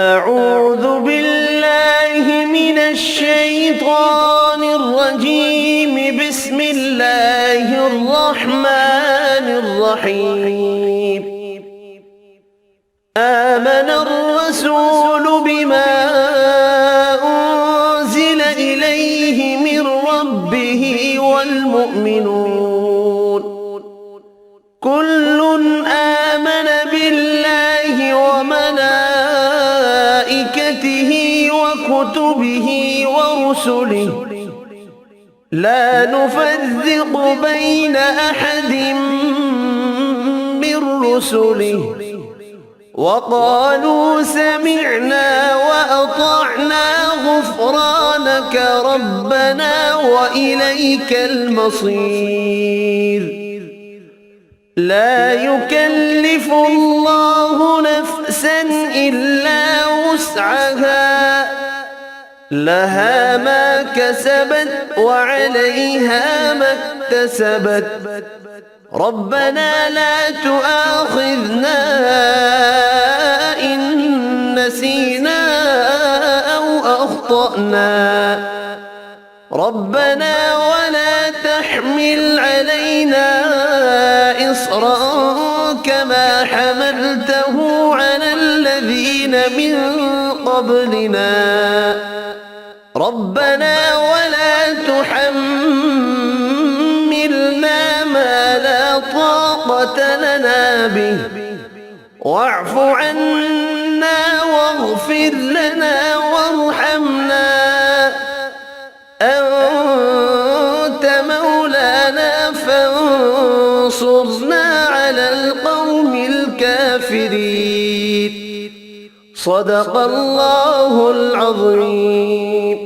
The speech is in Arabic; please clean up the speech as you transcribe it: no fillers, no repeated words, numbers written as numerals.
أعوذ بالله من الشيطان الرجيم. بسم الله الرحمن الرحيم. آمن الرسول بما أنزل إليه من ربه والمؤمنون كل آمن بالله وملائكته وكتبه ورسله لا نفرق بين أحد من رسله وقالوا سمعنا وأطعنا غفرانك ربنا وإليك المصير. لا يكلف الله نفسا إلا وسعها لها ما كسبت وعليها ما اكتسبت ربنا لا تؤاخذنا إن نسينا أو أخطأنا ربنا ولا تحمل علينا إصرا كما حملته على الذين من قبلنا ربنا ولا تحملنا ما لا طاقة لنا به واعف عنا واغفر لنا وارحمنا أنت مولانا فانصرنا على القوم الكافرين. صدق الله العظيم.